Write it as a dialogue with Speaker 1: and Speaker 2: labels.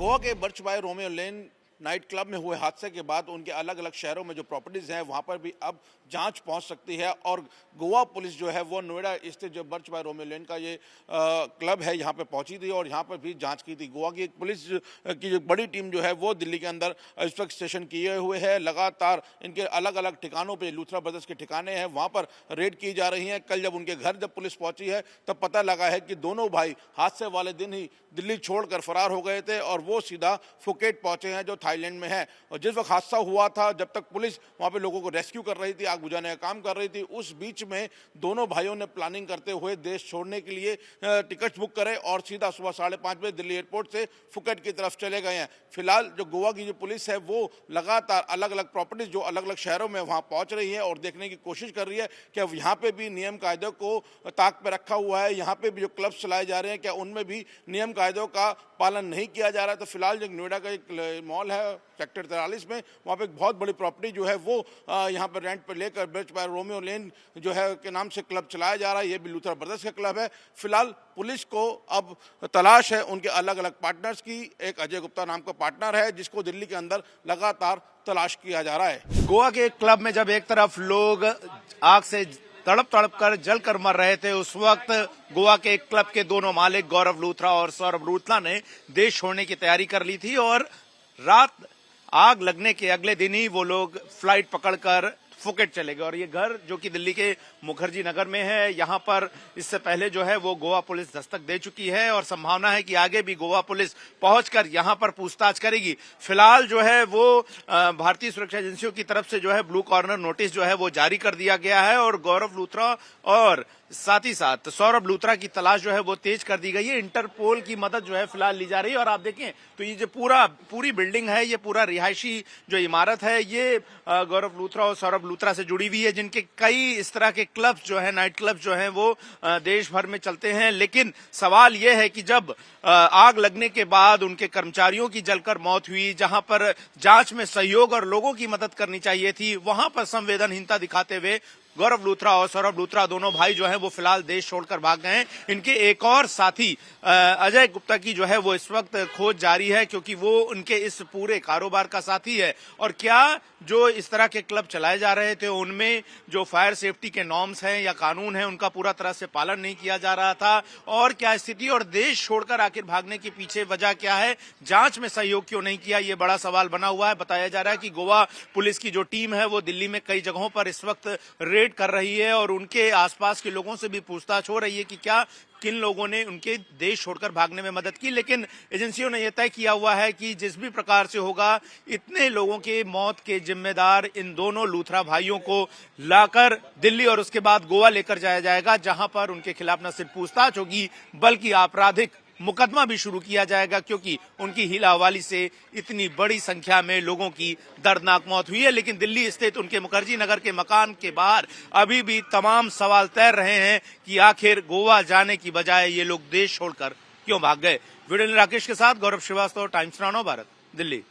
Speaker 1: गोवा के बर्चबाई Romeo Lane night club में हुए हादसे के बाद उनके अलग अलग शहरों में जो प्रॉपर्टीज हैं वहां पर भी अब जांच पहुंच सकती है। और गोवा पुलिस जो है वो नोएडा स्थित जो बर्चबाई रोमियो लेन का ये क्लब है यहाँ पे पहुंची थी और यहाँ पर भी जांच की थी। गोवा की एक पुलिस की जो बड़ी टीम जो है वो दिल्ली के अंदर इंस्पेक्शन किए हुए है। लगातार इनके अलग अलग ठिकानों पर लूथरा ब्रदर्स के ठिकाने हैं वहाँ पर रेड की जा रही है। कल जब उनके घर जब पुलिस पहुंची है तब पता लगा है कि दोनों भाई हादसे वाले दिन ही दिल्ली छोड़कर फरार हो गए थे और वो सीधा फुकेट पहुंचे हैं जो थाईलैंड में है। और जिस वक्त हादसा हुआ था जब तक पुलिस वहां पे लोगों को रेस्क्यू कर रही थी, आग बुझाने का काम कर रही थी, उस बीच में दोनों भाइयों ने प्लानिंग करते हुए देश छोड़ने के लिए टिकट बुक करे और सीधा सुबह 5:30 बजे दिल्ली एयरपोर्ट से फुकेट की तरफ चले गए हैं। फिलहाल जो गोवा की जो पुलिस है वो लगातार अलग अलग प्रॉपर्टीज जो अलग अलग शहरों में वहां पहुंच रही है और देखने की कोशिश कर रही है कि अब यहाँ पे भी नियम कायदों को ताक पे रखा हुआ है। यहाँ पे भी जो क्लब्स चलाए जा रहे हैं क्या उनमें भी नियम कायदों का पालन नहीं किया जा रहा है। तो फिलहाल जो नोएडा का एक मॉल है सेक्टर 43 में, वहाँ पे एक बहुत बड़ी प्रॉपर्टी जो है वो यहाँ पर रेंट पर लेकर बर्चबाई रोमियो लेन जो है के नाम से क्लब चलाया जा रहा है। ये भी लूथरा ब्रदर्स का क्लब है। फिलहाल पुलिस को अब तलाश है उनके अलग अलग पार्टनर्स की। एक अजय गुप्ता नाम का पार्टनर है जिसको दिल्ली के अंदर लगातार तलाश किया जा रहा है।
Speaker 2: गोवा के एक क्लब में जब एक तरफ लोग आग से तड़प तड़प कर जल कर मर रहे थे, उस वक्त गोवा के एक क्लब के दोनों मालिक गौरव लूथरा और सौरभ लूथरा ने देश छोड़ने की तैयारी कर ली थी और रात आग लगने के अगले दिन ही वो लोग फ्लाइट पकड़कर फुकेट चले गए। और ये घर जो कि दिल्ली के मुखर्जी नगर में है, यहाँ पर इससे पहले जो है वो गोवा पुलिस दस्तक दे चुकी है और संभावना है कि आगे भी गोवा पुलिस पहुंचकर यहाँ पर पूछताछ करेगी। फिलहाल जो है वो भारतीय सुरक्षा एजेंसियों की तरफ से जो है ब्लू कॉर्नर नोटिस जो है वो जारी कर दिया गया है और गौरव लूथरा और साथ ही साथ सौरभ लूथरा की तलाश जो है वो तेज कर दी गई है। इंटरपोल की मदद जो है फिलहाल ली जा रही है। और आप देखें तो ये जो पूरी बिल्डिंग है, ये पूरा रिहायशी जो इमारत है, ये गौरव लूथरा और सौरभ लूथरा से जुड़ी हुई है, जिनके कई इस तरह के क्लब जो है, नाइट क्लब जो है वो देश भर में चलते हैं। लेकिन सवाल ये है कि जब आग लगने के बाद उनके कर्मचारियों की जलकर मौत हुई, जहां पर जांच में सहयोग और लोगों की मदद करनी चाहिए थी, वहां पर संवेदनहीनता दिखाते हुए गौरव लूथरा और सौरभ लूथरा दोनों भाई जो हैं वो फिलहाल देश छोड़कर भाग गए हैं। इनके एक और साथी अजय गुप्ता की जो है वो इस वक्त खोज जारी है क्योंकि वो उनके इस पूरे कारोबार का साथी है। और क्या जो इस तरह के क्लब चलाए जा रहे थे उनमें जो फायर सेफ्टी के नॉर्म्स हैं या कानून है उनका पूरा तरह से पालन नहीं किया जा रहा था, और क्या स्थिति और देश छोड़कर आखिर भागने के पीछे वजह क्या है, जांच में सहयोग क्यों नहीं किया, ये बड़ा सवाल बना हुआ है। बताया जा रहा है कि गोवा पुलिस की जो टीम है वो दिल्ली में कई जगहों पर इस वक्त रेड कर रही है और उनके आसपास के लोगों से भी पूछताछ हो रही है कि क्या किन लोगों ने उनके देश छोड़कर भागने में मदद की। लेकिन एजेंसियों ने यह तय किया हुआ है कि जिस भी प्रकार से होगा, इतने लोगों के मौत के जिम्मेदार इन दोनों लूथरा भाइयों को लाकर दिल्ली और उसके बाद गोवा लेकर जाया जाएगा, जहां पर उनके खिलाफ न सिर्फ पूछताछ होगी बल्कि आपराधिक मुकदमा भी शुरू किया जाएगा, क्योंकि उनकी हीला हवाली से इतनी बड़ी संख्या में लोगों की दर्दनाक मौत हुई है। लेकिन दिल्ली स्थित उनके मुखर्जी नगर के मकान के बाहर अभी भी तमाम सवाल तैर रहे हैं कि आखिर गोवा जाने की बजाय ये लोग देश छोड़कर क्यों भाग गए। वीडियो राकेश के साथ गौरव श्रीवास्तव, टाइम्स नाउ भारत, दिल्ली।